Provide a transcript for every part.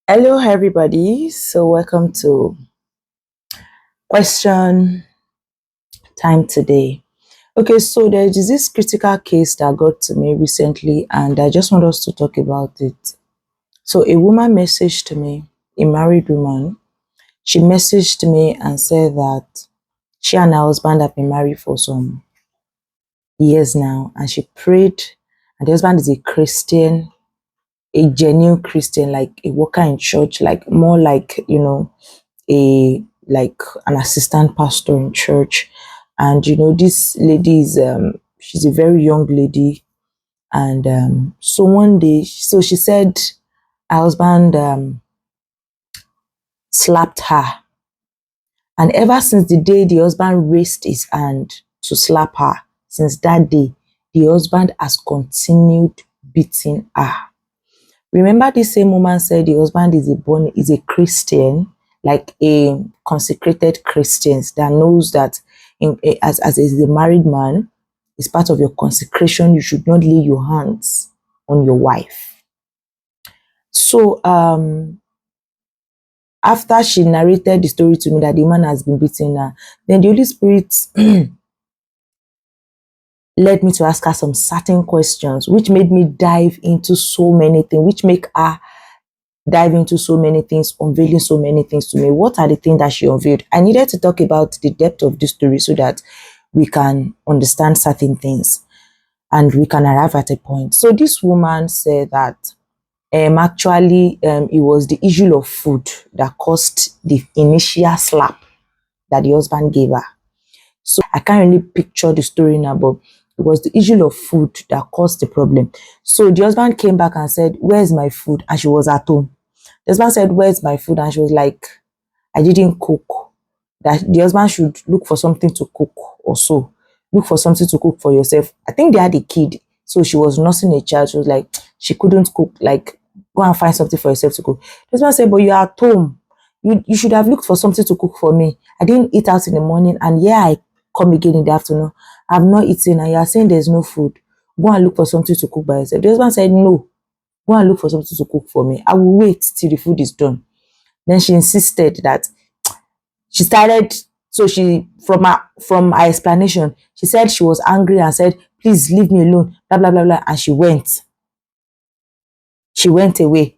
Hello, everybody. So, welcome to question time today. Okay, so there is this critical case that got to me recently, and I just want us to talk about it. So, a woman messaged me, a married woman. She messaged me and said that she and her husband have been married for some years now, and she prayed, and the husband is a Christian, a genuine Christian, like a worker in church, like more like, a like an assistant pastor in church. And this lady is she's a very young lady. And so one day, so she said her husband slapped her, and ever since the day the husband raised his hand to slap her, since that day the husband has continued beating her. Remember, this same woman said the husband is a Christian, like a consecrated Christian that knows that as a married man, it's part of your consecration. You should not lay your hands on your wife. So after she narrated the story to me that the man has been beating her, then the Holy Spirit led me to ask her some certain questions, which made me dive into so many things, which make her dive into so many things, unveiling so many things to me. What are the things that she unveiled? I needed to talk about the depth of this story so that we can understand certain things and we can arrive at a point. So this woman said that actually it was the issue of food that caused the initial slap that the husband gave her. So I can't really picture the story now, but it was the issue of food that caused the problem. So the husband came back and said, "Where's my food?" And she was at home. The husband said, "Where's my food?" And she was like, "I didn't cook." That the husband should look for something to cook or so. Look for something to cook for yourself. I think they had a kid. So she was nursing a child. She was like, she couldn't cook. Like, go and find something for yourself to cook. The husband said, "But you're at home. You should have looked for something to cook for me. I didn't eat out in the morning. And yeah, I come again in the afternoon. I've not eaten. And you're saying there's no food. Go and look for something to cook by yourself." The husband said, "No. Go and look for something to cook for me. I will wait till the food is done." Then she insisted that she started, so she, from her explanation, she said she was angry and said, "Please leave me alone, blah, blah, blah, blah." And she went. She went away.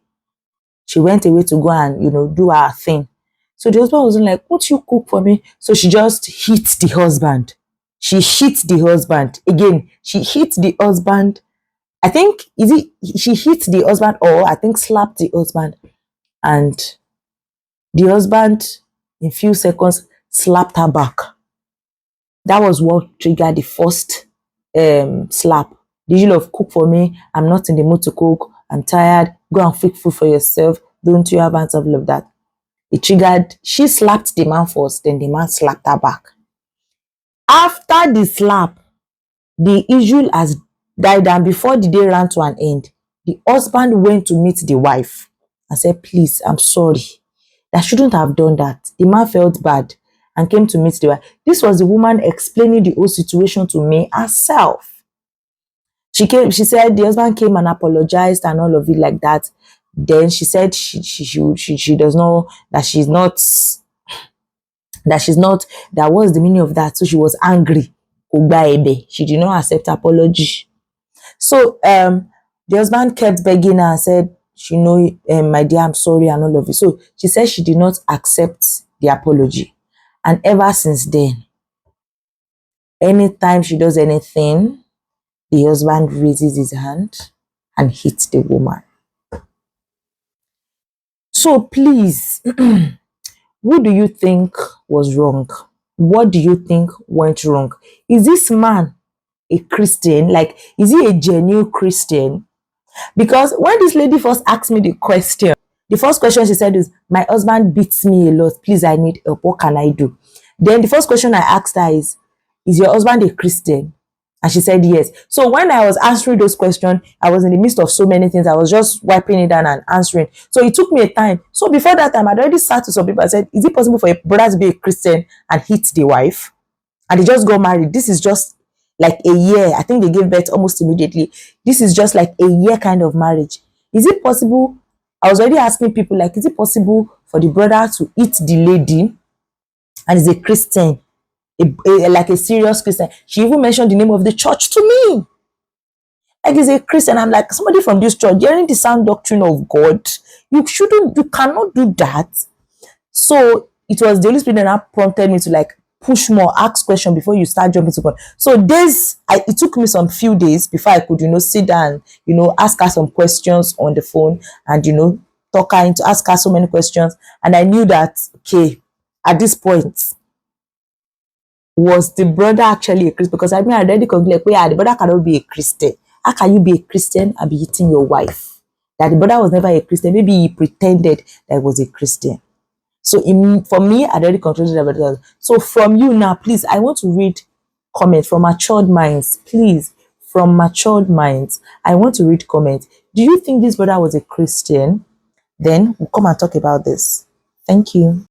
She went away to go and, do her thing. So the husband wasn't like, "Won't you cook for me?" So she just hit the husband. She hit the husband. Again, she hit the husband. I think, she hit the husband, or I think slapped the husband. And the husband, in few seconds, slapped her back. That was what triggered the first slap. The issue of "cook for me, I'm not in the mood to cook, I'm tired, go and fix food for yourself, don't you have hands," of all of that. It triggered, she slapped the man first, then the man slapped her back. After the slap, the issue has died down. Before the day ran to an end, the husband went to meet the wife and said, "Please, I'm sorry. I shouldn't have done that." The man felt bad and came to meet the wife. This was the woman explaining the whole situation to me herself. She said the husband came and apologized and all of it like that. Then she said she does know that she's not, that was the meaning of that. So she was angry. She did not accept apology. So the husband kept begging her and said, "My dear, I'm sorry," and all of it. So she said she did not accept the apology. And ever since then, anytime she does anything, the husband raises his hand and hits the woman. So please, who do you think was wrong? What do you think went wrong? Is this man a Christian? Like, is he a genuine Christian? Because when this lady first asked me the question, the first question she said is, "My husband beats me a lot. Please, I need help. What can I do?" Then the first question I asked her is your husband a Christian? And she said yes. So when I was answering those questions, I was in the midst of so many things. I was just wiping it down and answering. So it took me a time. So before that time, I'd already sat to some people and said, "Is it possible for a brother to be a Christian and hit the wife?" And they just got married. This is just like a year. I think they gave birth almost immediately. This is just like a year kind of marriage. Is it possible I was already asking people, like, is it possible for the brother to eat the lady, and is a Christian, like a serious Christian? She even mentioned the name of the church to me. Like, is a Christian. I'm like, somebody from this church, hearing the sound doctrine of God, you cannot do that. So it was the Holy Spirit that prompted me to like push more, ask questions before you start jumping to God. So it took me some few days before I could, sit down, ask her some questions on the phone, and, talk her into, ask her so many questions. And I knew that, okay, at this point, was the brother actually a Christian? Because I already concluded, the brother cannot be a Christian. How can you be a Christian and be hitting your wife? That the brother was never a Christian. Maybe he pretended that he was a Christian. So for me, I already concluded about that. So from you now, please, I want to read comments from matured minds. Please, from matured minds, I want to read comments. Do you think this brother was a Christian? Then we'll come and talk about this. Thank you.